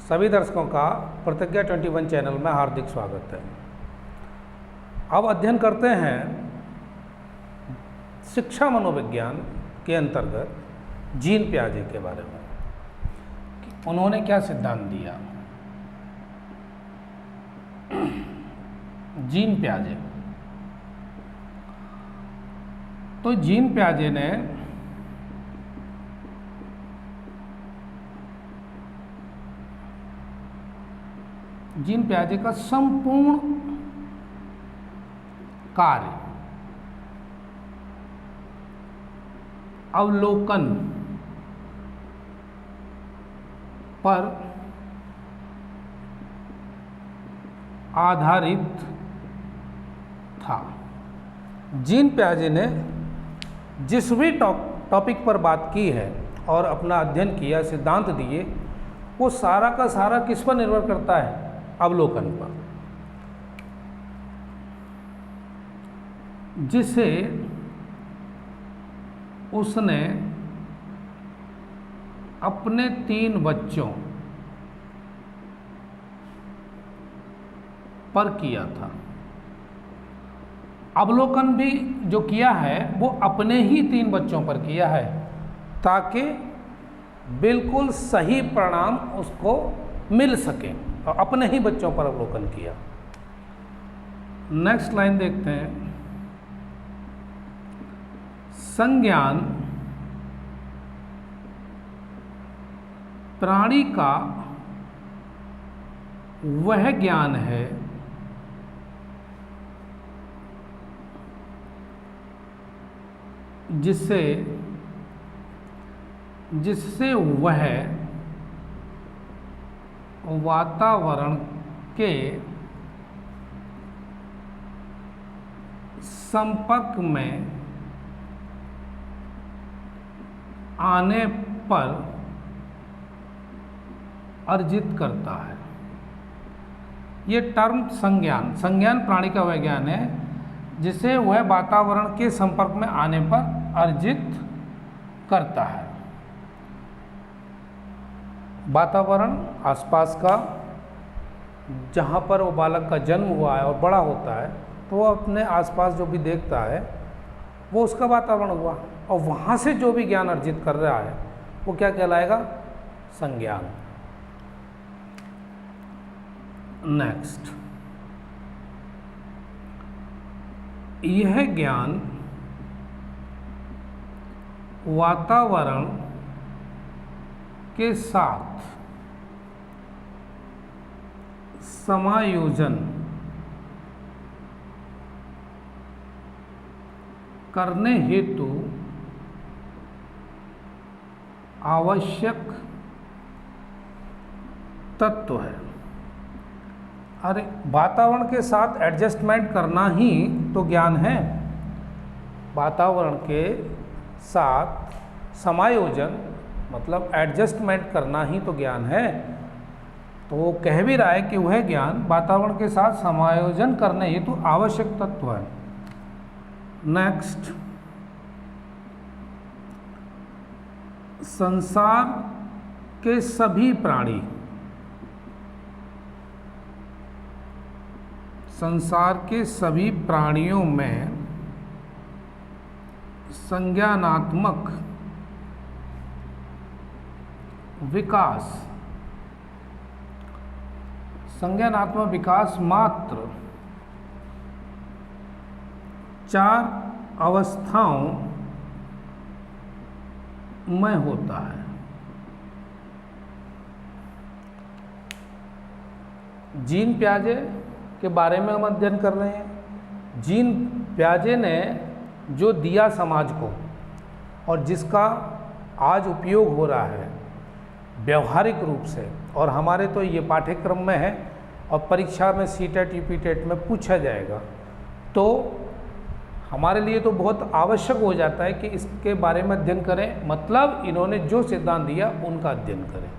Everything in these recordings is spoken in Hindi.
सभी दर्शकों का प्रतिज्ञा 21 चैनल में हार्दिक स्वागत है। अब अध्ययन करते हैं शिक्षा मनोविज्ञान के अंतर्गत जीन पियाजे के बारे में कि उन्होंने क्या सिद्धांत दिया। जीन पियाजे, तो जीन पियाजे ने जीन पियाजे का संपूर्ण कार्य अवलोकन पर आधारित था। जीन पियाजे ने जिस भी टॉपिक पर बात की है और अपना अध्ययन किया, सिद्धांत दिए, वो सारा का सारा किस पर निर्भर करता है? अवलोकन पर, जिसे उसने अपने 3 बच्चों पर किया था। अवलोकन भी जो किया है वो अपने ही 3 बच्चों पर किया है ताकि बिल्कुल सही परिणाम उसको मिल सके, और अपने ही बच्चों पर अवलोकन किया। नेक्स्ट लाइन देखते हैं। संज्ञान प्राणी का वह ज्ञान है जिससे वह वातावरण के संपर्क में आने पर अर्जित करता है। ये टर्म संज्ञान प्राणी का वह ज्ञान है जिसे वह वातावरण के संपर्क में आने पर अर्जित करता है। वातावरण आसपास का, जहाँ पर वो बालक का जन्म हुआ है और बड़ा होता है, तो वो अपने आसपास जो भी देखता है वो उसका वातावरण हुआ, और वहाँ से जो भी ज्ञान अर्जित कर रहा है वो क्या कहलाएगा? संज्ञान। नेक्स्ट, यह ज्ञान वातावरण के साथ समायोजन करने हेतु आवश्यक तत्व है। अरे, वातावरण के साथ एडजस्टमेंट करना ही तो ज्ञान है। वातावरण के साथ समायोजन मतलब एडजस्टमेंट करना ही तो ज्ञान है। तो वो कह भी रहा है कि वह ज्ञान वातावरण के साथ समायोजन करने हेतु आवश्यक तत्व है। नेक्स्ट, संसार के सभी प्राणियों में संज्ञानात्मक विकास मात्र 4 अवस्थाओं में होता है। जीन पियाजे के बारे में हम अध्ययन कर रहे हैं। जीन पियाजे ने जो दिया समाज को और जिसका आज उपयोग हो रहा है व्यवहारिक रूप से, और हमारे तो ये पाठ्यक्रम में है और परीक्षा में सीटेट यूपीटेट में पूछा जाएगा, तो हमारे लिए तो बहुत आवश्यक हो जाता है कि इसके बारे में अध्ययन करें। मतलब इन्होंने जो सिद्धांत दिया उनका अध्ययन करें।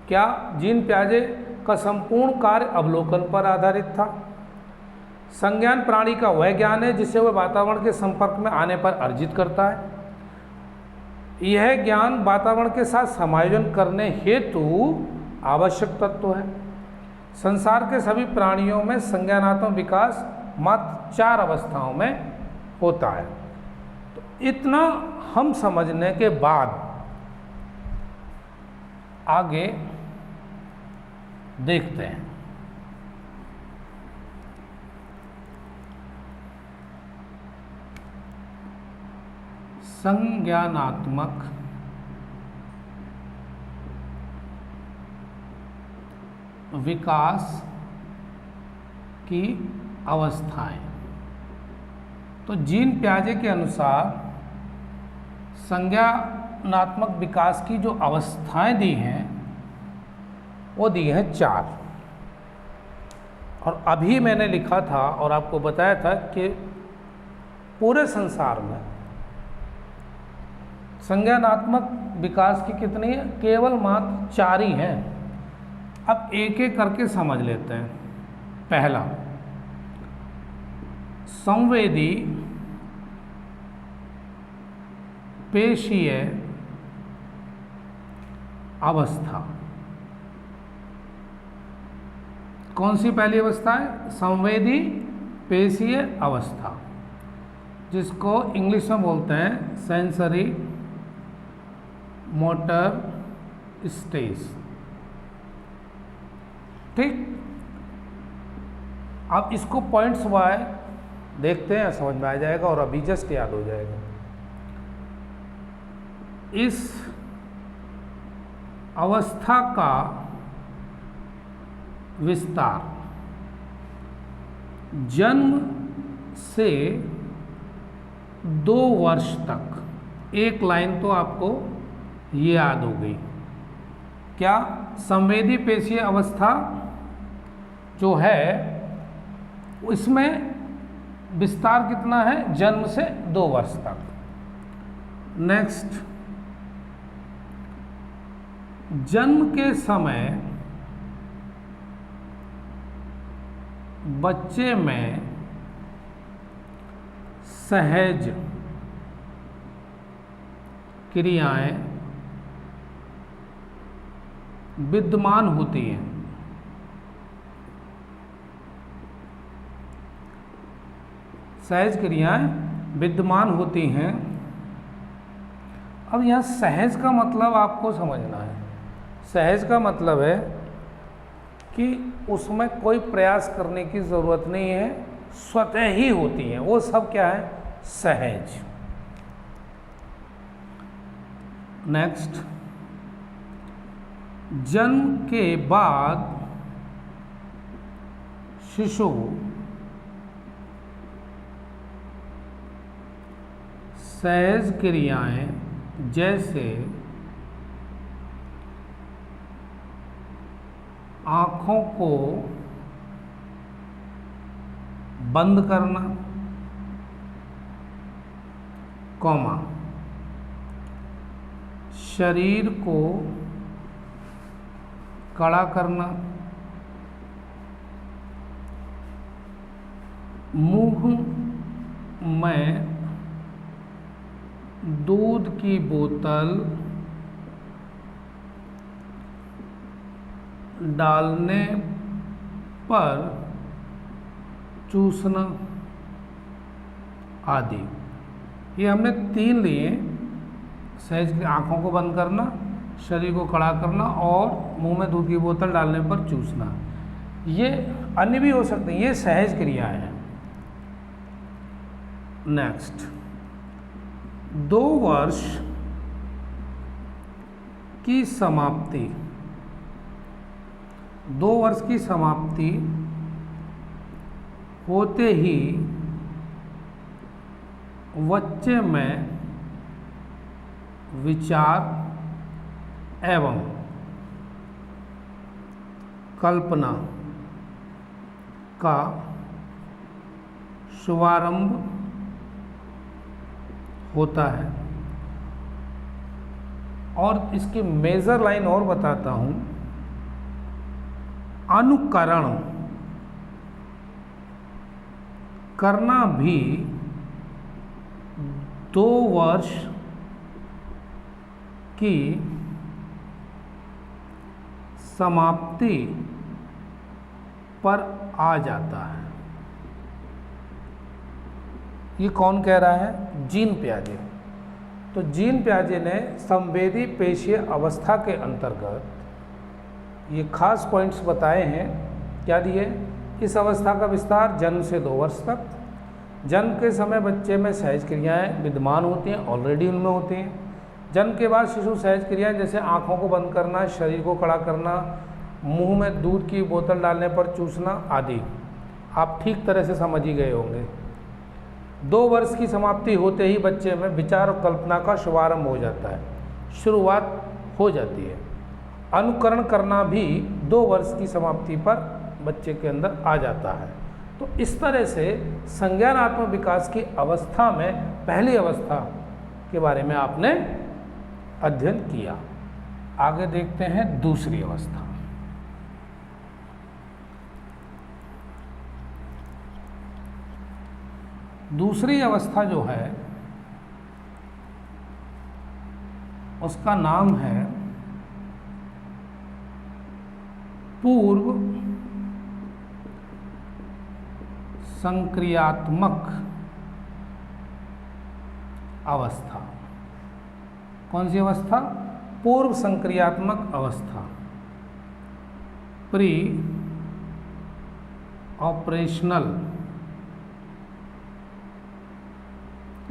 क्या जीन पियाजे का संपूर्ण कार्य अवलोकन पर आधारित था? संज्ञान प्राणी का वह ज्ञान है जिसे वह वातावरण के संपर्क में आने पर अर्जित करता है। यह ज्ञान वातावरण के साथ समायोजन करने हेतु आवश्यक तत्व है। संसार के सभी प्राणियों में संज्ञानात्मक विकास मात्र 4 अवस्थाओं में होता है। तो इतना हम समझने के बाद आगे देखते हैं। संज्ञानात्मक विकास की अवस्थाएं। तो जीन पियाजे के अनुसार संज्ञानात्मक विकास की जो अवस्थाएं दी हैं वो दी हैं 4। और अभी मैंने लिखा था और आपको बताया था कि पूरे संसार में संज्ञानात्मक विकास की कितनी है? केवल मात्र 4 ही हैं। अब एक एक करके समझ लेते हैं। पहला, संवेदी पेशीय अवस्था। कौन सी पहली अवस्था है? संवेदी पेशीय अवस्था, जिसको इंग्लिश में बोलते हैं सेंसरी मोटर स्टेज। ठीक, अब इसको पॉइंट्स वाई देखते हैं, समझ में आ जाएगा और अभी जस्ट याद हो जाएगा। इस अवस्था का विस्तार जन्म से 2 वर्ष तक, एक लाइन तो आपको ये याद हो गई। क्या? संवेदी पेशीय अवस्था जो है इसमें विस्तार कितना है? जन्म से 2 वर्ष तक। नेक्स्ट, जन्म के समय बच्चे में सहज क्रियाएं विद्यमान होती हैं। सहज क्रियाएं विद्यमान होती हैं। अब यहाँ सहज का मतलब आपको समझना है। सहज का मतलब है कि उसमें कोई प्रयास करने की ज़रूरत नहीं है, स्वतः ही होती हैं। वो सब क्या है? सहज। नेक्स्ट, जन्म के बाद शिशु सहज क्रियाएं जैसे आँखों को बंद करना, कौमा, शरीर को कड़ा करना, मुंह में दूध की बोतल डालने पर चूसना आदि। ये हमने 3 लिए। सहज की आँखों को बंद करना, शरीर को खड़ा करना और मुंह में दूध की बोतल डालने पर चूसना। ये अन्य भी हो सकते हैं, ये सहज क्रियाएं हैं। नेक्स्ट, 2 वर्ष की समाप्ति। 2 वर्ष की समाप्ति होते ही बच्चे में विचार एवं कल्पना का शुभारंभ होता है। और इसकी मेजर लाइन और बताता हूं, अनुकरण करना भी 2 वर्ष की समाप्ति पर आ जाता है। ये कौन कह रहा है? जीन पियाजे। तो जीन पियाजे ने संवेदी पेशीय अवस्था के अंतर्गत ये खास पॉइंट्स बताए हैं। क्या दिए? इस अवस्था का विस्तार जन्म से 2 वर्ष तक। जन्म के समय बच्चे में सहज क्रियाएं विद्यमान होती हैं, ऑलरेडी उनमें होती हैं। जन्म के बाद शिशु सहज क्रियाएं जैसे आँखों को बंद करना, शरीर को खड़ा करना, मुंह में दूध की बोतल डालने पर चूसना आदि आप ठीक तरह से समझ ही गए होंगे। 2 वर्ष की समाप्ति होते ही बच्चे में विचार और कल्पना का शुभारंभ हो जाता है, शुरुआत हो जाती है। अनुकरण करना भी 2 वर्ष की समाप्ति पर बच्चे के अंदर आ जाता है। तो इस तरह से संज्ञानात्मक विकास की अवस्था में पहली अवस्था के बारे में आपने अध्ययन किया। आगे देखते हैं दूसरी अवस्था। दूसरी अवस्था जो है उसका नाम है पूर्व संक्रियात्मक अवस्था। कौन सी अवस्था? पूर्व संक्रियात्मक अवस्था, प्री ऑपरेशनल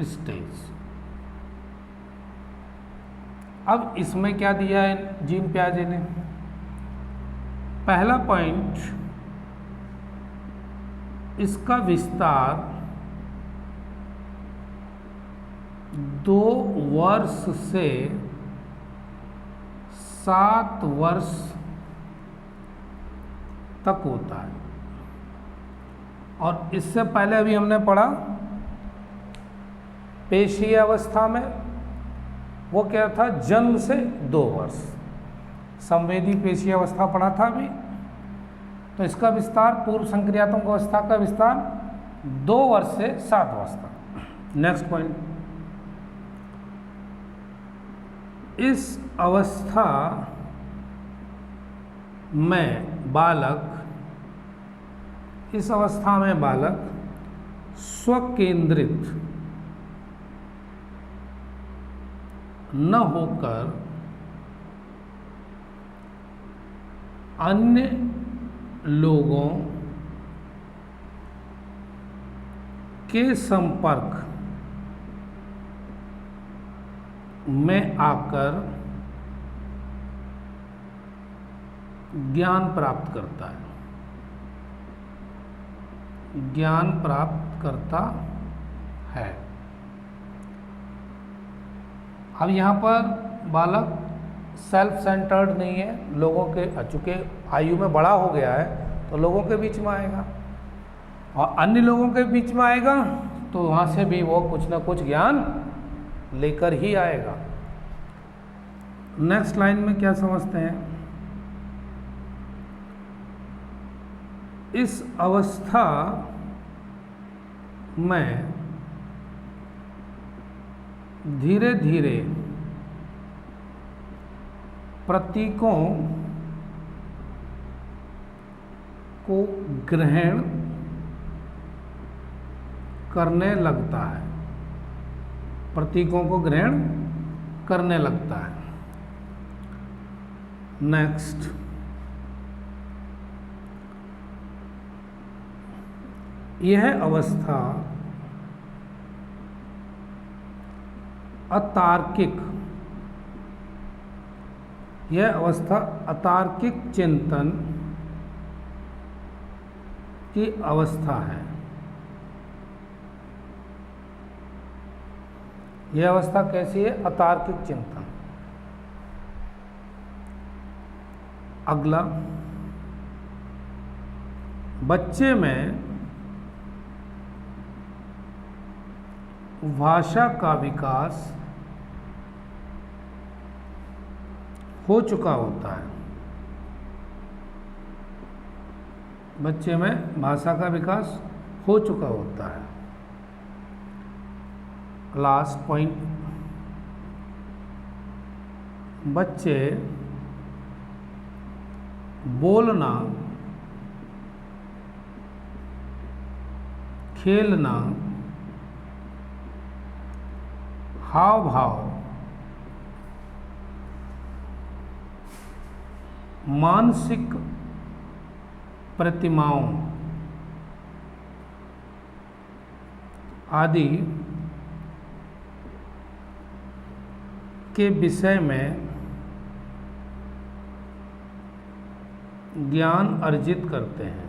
स्टेज। अब इसमें क्या दिया है जीन पियाजे ने? पहला पॉइंट, इसका विस्तार 2 वर्ष से 7 वर्ष तक होता है। और इससे पहले अभी हमने पढ़ा पेशीय अवस्था में, वो क्या था? जन्म से 2 वर्ष। संवेदी पेशीय अवस्था पढ़ा था अभी। तो इसका विस्तार, पूर्व संक्रियात्मक अवस्था का विस्तार 2 वर्ष से 7 वर्ष तक। नेक्स्ट पॉइंट, इस अवस्था में बालक स्वकेंद्रित न होकर अन्य लोगों के संपर्क में आकर ज्ञान प्राप्त करता है। ज्ञान प्राप्त करता है। अब यहाँ पर बालक सेल्फ सेंटर्ड नहीं है, लोगों के, चूँकि आयु में बड़ा हो गया है तो लोगों के बीच में आएगा और अन्य लोगों के बीच में आएगा तो वहाँ से भी वो कुछ ना कुछ ज्ञान लेकर ही आएगा। नेक्स्ट लाइन में क्या समझते हैं? इस अवस्था में धीरे धीरे प्रतीकों को ग्रहण करने लगता है। प्रतीकों को ग्रहण करने लगता है। नेक्स्ट, यह अवस्था अतार्किक चिंतन की अवस्था है। यह अवस्था कैसी है? अतार्किक चिंतन। अगला, बच्चे में भाषा का विकास हो चुका होता है। बच्चे में भाषा का विकास हो चुका होता है। लास्ट पॉइंट, बच्चे बोलना, खेलना, हाव भाव, मानसिक प्रतिमाओं आदि के विषय में ज्ञान अर्जित करते हैं।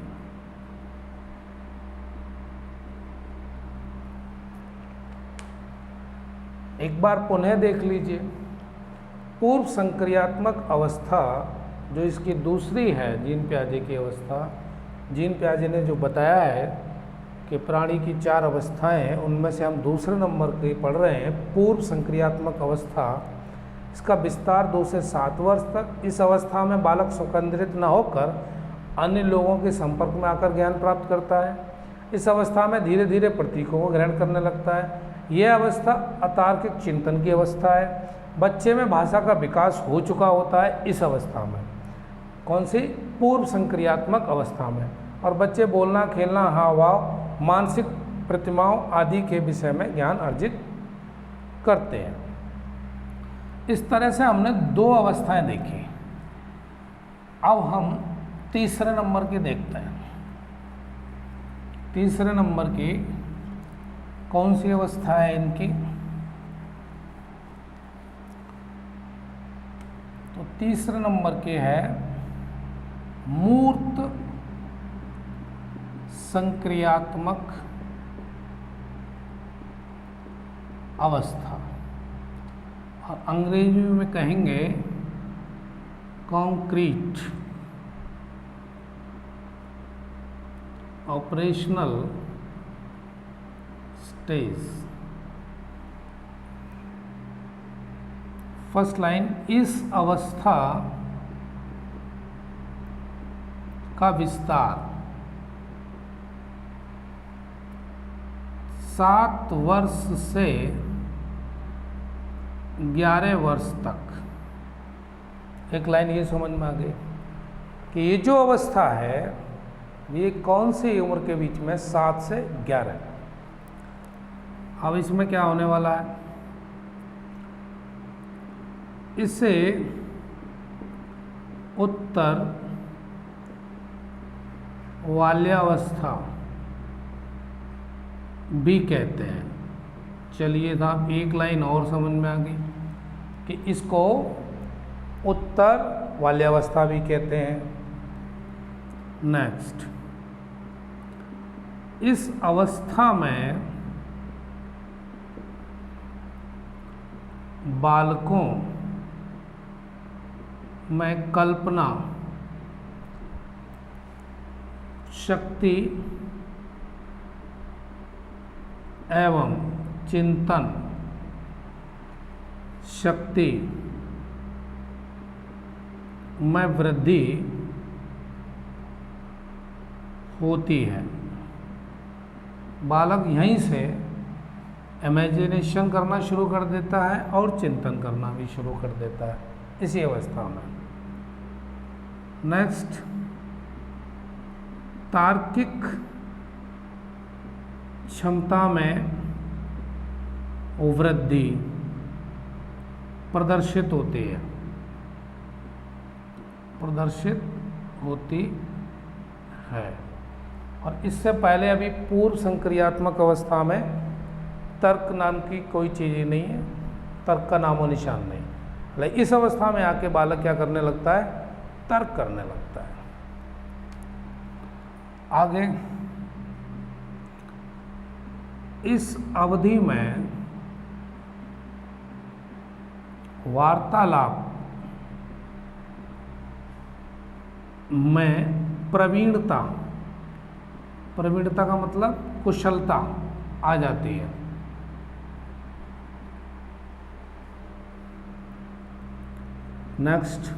एक बार पुनः देख लीजिए, पूर्व संक्रियात्मक अवस्था जो इसकी दूसरी है जीन पियाजे की अवस्था। जीन पियाजे ने जो बताया है कि प्राणी की 4 अवस्थाएं हैं, उनमें से हम दूसरे नंबर की पढ़ रहे हैं, पूर्व संक्रियात्मक अवस्था। इसका विस्तार 2 से 7 वर्ष तक। इस अवस्था में बालक स्वकेंद्रित न होकर अन्य लोगों के संपर्क में आकर ज्ञान प्राप्त करता है। इस अवस्था में धीरे धीरे प्रतीकों को ग्रहण करने लगता है। यह अवस्था अतार्किक चिंतन की अवस्था है। बच्चे में भाषा का विकास हो चुका होता है इस अवस्था में। कौन सी? पूर्व संक्रियात्मक अवस्था में। और बच्चे बोलना, खेलना, हाव भाव, मानसिक प्रतिमाओं आदि के विषय में ज्ञान अर्जित करते हैं। इस तरह से हमने 2 अवस्थाएं देखी। अब हम तीसरे नंबर की देखते हैं। तीसरे नंबर की कौन सी अवस्था है इनकी? तो तीसरे नंबर की है मूर्त संक्रियात्मक अवस्था, और अंग्रेजी में कहेंगे concrete operational stage. First line, इस अवस्था का विस्तार 7 वर्ष से 11 वर्ष तक। एक लाइन ये समझ में आ गई कि ये जो अवस्था है ये कौन सी उम्र के बीच में? 7 से 11। अब इसमें क्या होने वाला है? इसे उत्तर बाल्यावस्था भी कहते हैं। चलिए साहब, एक लाइन और समझ में आ गई कि इसको उत्तर बाल्यावस्था भी कहते हैं। नेक्स्ट, इस अवस्था में बालकों में कल्पना शक्ति एवं चिंतन शक्ति में वृद्धि होती है। बालक यहीं से इमेजिनेशन करना शुरू कर देता है और चिंतन करना भी शुरू कर देता है इसी अवस्था में। नेक्स्ट, तार्किक क्षमता में वृद्धि प्रदर्शित होती है, प्रदर्शित होती है। और इससे पहले अभी पूर्व संक्रियात्मक अवस्था में तर्क नाम की कोई चीज़ ही नहीं है, तर्क का नामो निशान नहीं। लेकिन इस अवस्था में आके बालक क्या करने लगता है? तर्क करने लगता है। आगे, इस अवधि में वार्तालाप में प्रवीणता, प्रवीणता का मतलब कुशलता आ जाती है। नेक्स्ट,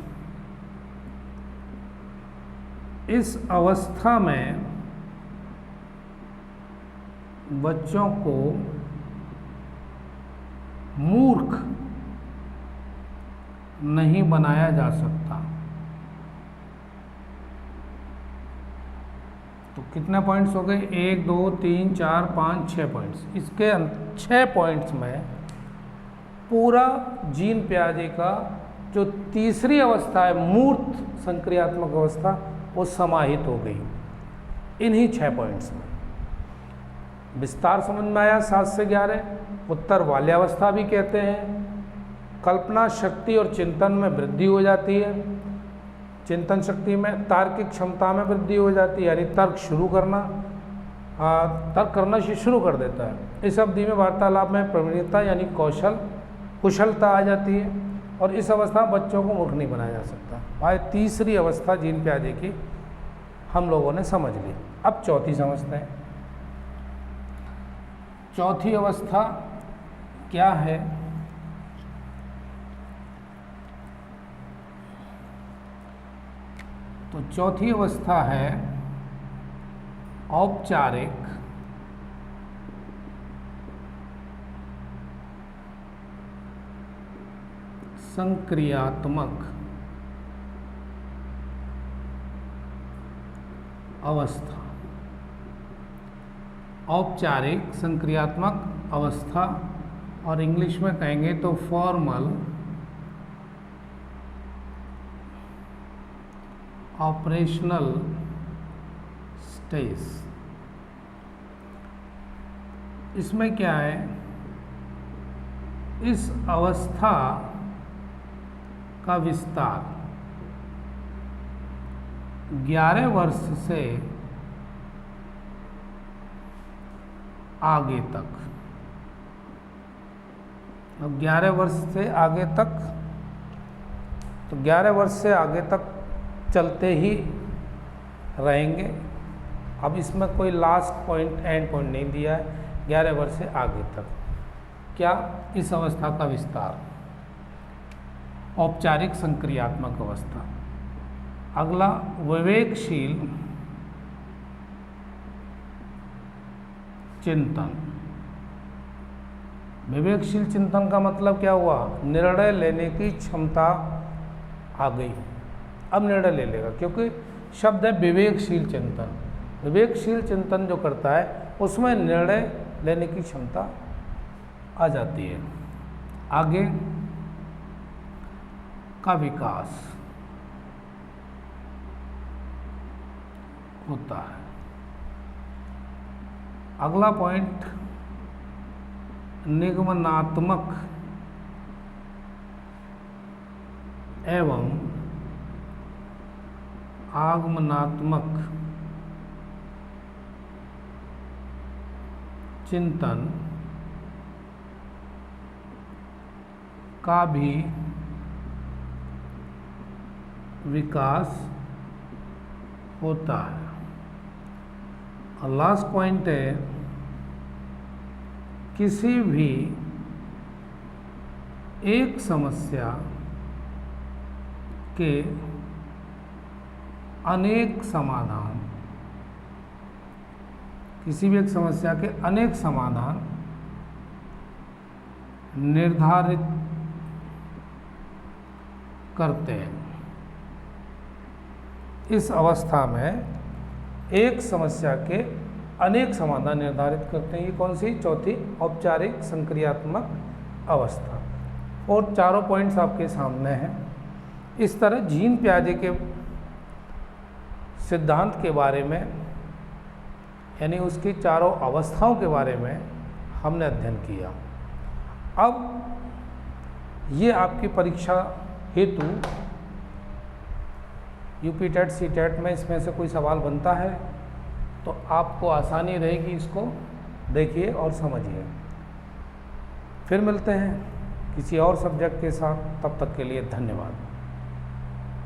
इस अवस्था में बच्चों को मूर्ख नहीं बनाया जा सकता। तो कितने पॉइंट्स हो गए, 1 2 3 4 5 6 पॉइंट्स। इसके 6 पॉइंट्स में पूरा जीन पियाजे का जो तीसरी अवस्था है, मूर्त संक्रियात्मक अवस्था, वो समाहित हो गई इन्हीं 6 पॉइंट्स में। विस्तार समझ में आया। 7 से 11 उत्तर बाल्यावस्था भी कहते हैं। कल्पना शक्ति और चिंतन में वृद्धि हो जाती है, चिंतन शक्ति में, तार्किक क्षमता में वृद्धि हो जाती है, यानी तर्क करना शुरू कर देता है। इस अवधि में वार्तालाप में प्रवीणता यानी कुशलता आ जाती है, और इस अवस्था में बच्चों को मूर्ख नहीं बनाया जा सकता। आज तीसरी अवस्था जीन पियाजे की हम लोगों ने समझ ली। अब चौथी समझते हैं। चौथी अवस्था क्या है? तो चौथी अवस्था है औपचारिक संक्रियात्मक अवस्था। औपचारिक संक्रियात्मक अवस्था, और इंग्लिश में कहेंगे तो फॉर्मल ऑपरेशनल स्टेज। इसमें क्या है, इस अवस्था का विस्तार 11 वर्ष से आगे तक। अब 11 वर्ष से आगे तक, तो 11 वर्ष से आगे तक चलते ही रहेंगे। अब इसमें कोई लास्ट पॉइंट, एंड पॉइंट नहीं दिया है। 11 वर्ष से आगे तक क्या, इस अवस्था का विस्तार, औपचारिक संक्रियात्मक अवस्था। अगला विवेकशील चिंतन। विवेकशील चिंतन का मतलब क्या हुआ, निर्णय लेने की क्षमता आ गई। अब निर्णय ले लेगा, क्योंकि शब्द है विवेकशील चिंतन। विवेकशील चिंतन जो करता है उसमें निर्णय लेने की क्षमता आ जाती है। आगे का विकास होता है। अगला पॉइंट निगमनात्मक एवं आगमनात्मक चिंतन का भी विकास होता है। और लास्ट पॉइंट है, किसी भी एक समस्या के अनेक समाधान, किसी भी एक समस्या के अनेक समाधान निर्धारित करते हैं। इस अवस्था में एक समस्या के अनेक समाधान निर्धारित करते हैं। ये कौन सी, चौथी औपचारिक संक्रियात्मक अवस्था। और चारों पॉइंट्स आपके सामने हैं। इस तरह जीन पियाजे के सिद्धांत के बारे में, यानी उसकी चारों अवस्थाओं के बारे में हमने अध्ययन किया। अब ये आपकी परीक्षा हेतु यूपी टेट सी टेट में इसमें से कोई सवाल बनता है तो आपको आसानी रहेगी। इसको देखिए और समझिए। फिर मिलते हैं किसी और सब्जेक्ट के साथ, तब तक के लिए धन्यवाद।